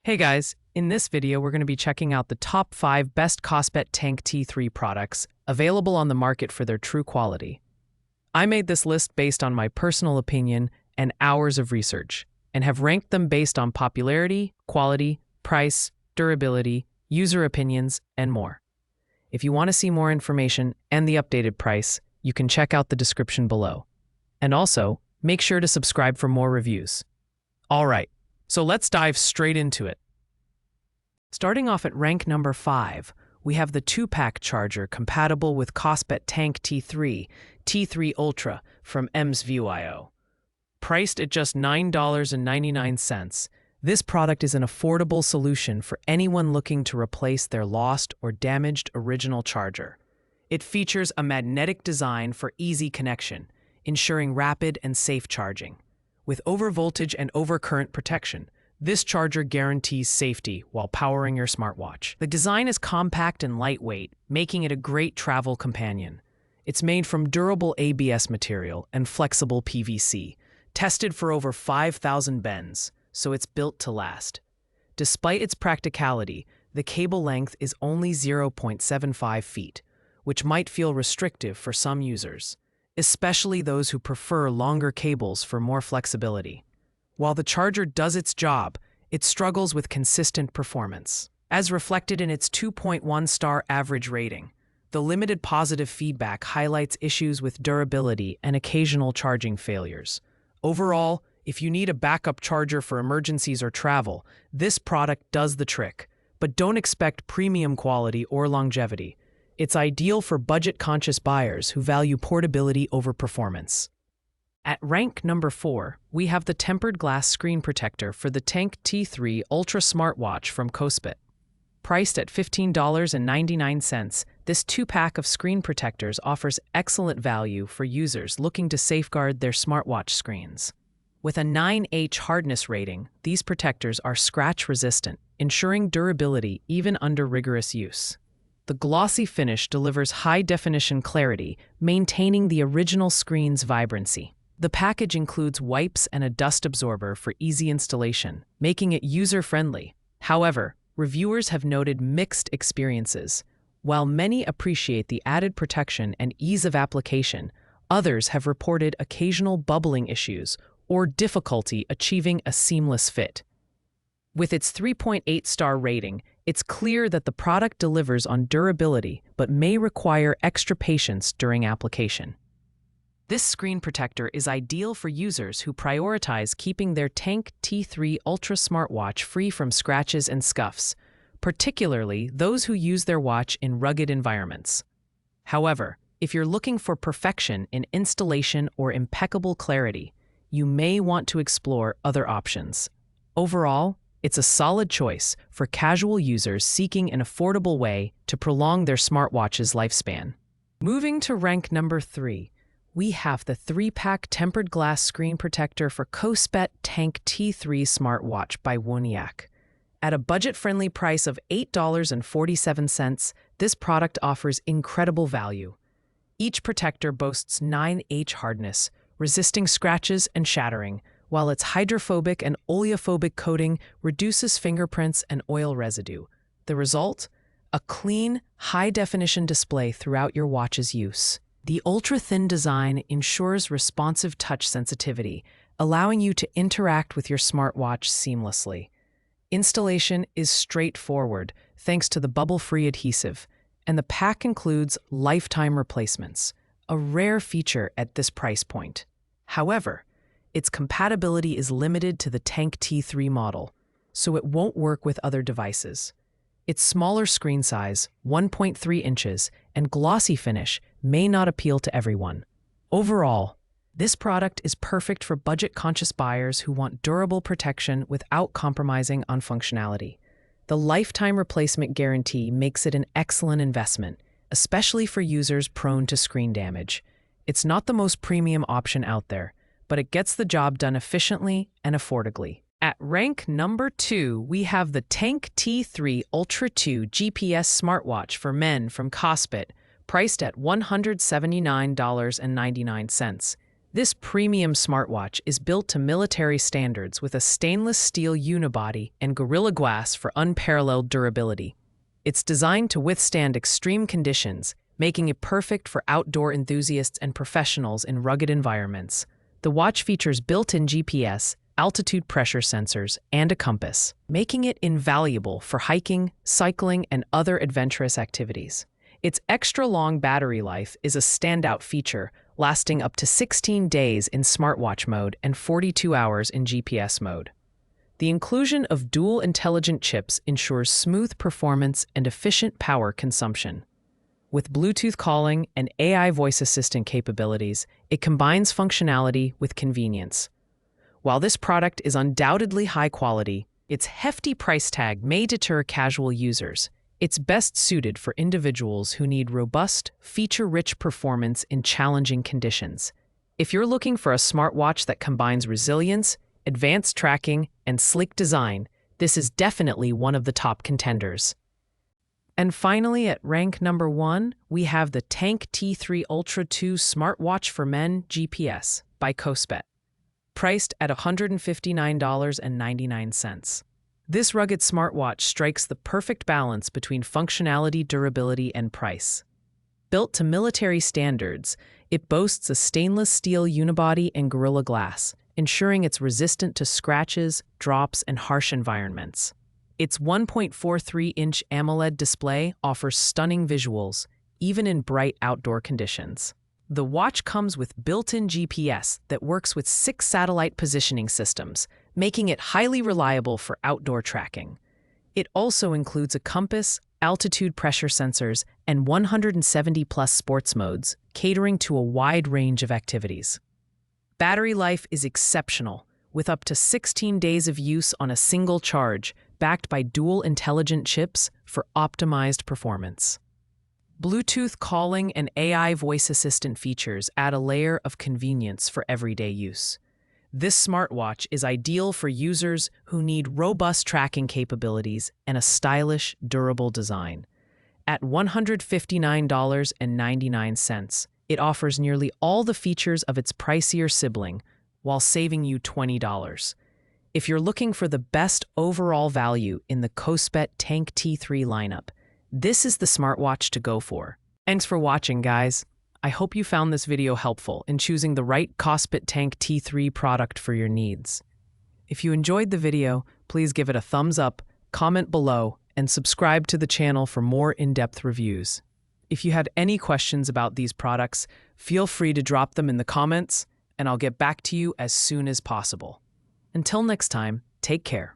Hey guys, in this video we're going to be checking out the top 5 best Kospet Tank T3 products available on the market for their true quality. I made this list based on my personal opinion and hours of research, and have ranked them based on popularity, quality, price, durability, user opinions, and more. If you want to see more information and the updated price, you can check out the description below. And also, make sure to subscribe for more reviews. Alright, so let's dive straight into it. Starting off at rank number 5, we have the 2-pack charger compatible with Kospet Tank T3, T3 Ultra from EMS-View.io. Priced at just $9.99, this product is an affordable solution for anyone looking to replace their lost or damaged original charger. It features a magnetic design for easy connection, ensuring rapid and safe charging. With overvoltage and overcurrent protection, this charger guarantees safety while powering your smartwatch. The design is compact and lightweight, making it a great travel companion. It's made from durable ABS material and flexible PVC, tested for over 5,000 bends, so it's built to last. Despite its practicality, the cable length is only 0.75 feet, which might feel restrictive for some users, especially those who prefer longer cables for more flexibility. While the charger does its job, it struggles with consistent performance. As reflected in its 2.1-star average rating, the limited positive feedback highlights issues with durability and occasional charging failures. Overall, if you need a backup charger for emergencies or travel, this product does the trick. But don't expect premium quality or longevity. It's ideal for budget-conscious buyers who value portability over performance. At rank number 4, we have the tempered glass screen protector for the Tank T3 Ultra Smartwatch from Kospet. Priced at $15.99, this 2-pack of screen protectors offers excellent value for users looking to safeguard their smartwatch screens. With a 9H hardness rating, these protectors are scratch-resistant, ensuring durability even under rigorous use. The glossy finish delivers high-definition clarity, maintaining the original screen's vibrancy. The package includes wipes and a dust absorber for easy installation, making it user-friendly. However, reviewers have noted mixed experiences. While many appreciate the added protection and ease of application, others have reported occasional bubbling issues or difficulty achieving a seamless fit. With its 3.8-star rating, it's clear that the product delivers on durability but may require extra patience during application. This screen protector is ideal for users who prioritize keeping their Tank T3 Ultra smartwatch free from scratches and scuffs, particularly those who use their watch in rugged environments. However, if you're looking for perfection in installation or impeccable clarity, you may want to explore other options. Overall, it's a solid choice for casual users seeking an affordable way to prolong their smartwatch's lifespan. Moving to rank number 3, we have the 3-pack tempered glass screen protector for Kospet Tank T3 smartwatch by Threeack. At a budget-friendly price of $8.47, this product offers incredible value. Each protector boasts 9H hardness, resisting scratches and shattering, while its hydrophobic and oleophobic coating reduces fingerprints and oil residue. The result? A clean, high-definition display throughout your watch's use. The ultra-thin design ensures responsive touch sensitivity, allowing you to interact with your smartwatch seamlessly. Installation is straightforward thanks to the bubble-free adhesive, and the pack includes lifetime replacements, a rare feature at this price point. However, its compatibility is limited to the Tank T3 model, so it won't work with other devices. Its smaller screen size, 1.3 inches, and glossy finish may not appeal to everyone. Overall, this product is perfect for budget-conscious buyers who want durable protection without compromising on functionality. The lifetime replacement guarantee makes it an excellent investment, especially for users prone to screen damage. It's not the most premium option out there, but it gets the job done efficiently and affordably. At rank number 2, we have the Tank T3 Ultra 2 GPS smartwatch for men from Kospet, priced at $179.99. This premium smartwatch is built to military standards with a stainless steel unibody and Gorilla Glass for unparalleled durability. It's designed to withstand extreme conditions, making it perfect for outdoor enthusiasts and professionals in rugged environments. The watch features built-in GPS, altitude pressure sensors, and a compass, making it invaluable for hiking, cycling, and other adventurous activities. Its extra-long battery life is a standout feature, lasting up to 16 days in smartwatch mode and 42 hours in GPS mode. The inclusion of dual intelligent chips ensures smooth performance and efficient power consumption. With Bluetooth calling and AI voice assistant capabilities, it combines functionality with convenience. While this product is undoubtedly high quality, its hefty price tag may deter casual users. It's best suited for individuals who need robust, feature-rich performance in challenging conditions. If you're looking for a smartwatch that combines resilience, advanced tracking, and sleek design, this is definitely one of the top contenders. And finally, at rank number 1, we have the Tank T3 Ultra 2 Smartwatch for Men GPS by Kospet, priced at $159.99. This rugged smartwatch strikes the perfect balance between functionality, durability, and price. Built to military standards, it boasts a stainless steel unibody and Gorilla Glass, ensuring it's resistant to scratches, drops, and harsh environments. Its 1.43-inch AMOLED display offers stunning visuals, even in bright outdoor conditions. The watch comes with built-in GPS that works with 6 satellite positioning systems, making it highly reliable for outdoor tracking. It also includes a compass, altitude pressure sensors, and 170+ sports modes, catering to a wide range of activities. Battery life is exceptional, with up to 16 days of use on a single charge, backed by dual intelligent chips for optimized performance. Bluetooth calling and AI voice assistant features add a layer of convenience for everyday use. This smartwatch is ideal for users who need robust tracking capabilities and a stylish, durable design. At $159.99, it offers nearly all the features of its pricier sibling, while saving you $20. If you're looking for the best overall value in the Kospet Tank T3 lineup, this is the smartwatch to go for. Thanks for watching, guys. I hope you found this video helpful in choosing the right Kospet Tank T3 product for your needs. If you enjoyed the video, please give it a thumbs up, comment below, and subscribe to the channel for more in-depth reviews. If you had any questions about these products, feel free to drop them in the comments, and I'll get back to you as soon as possible. Until next time, take care.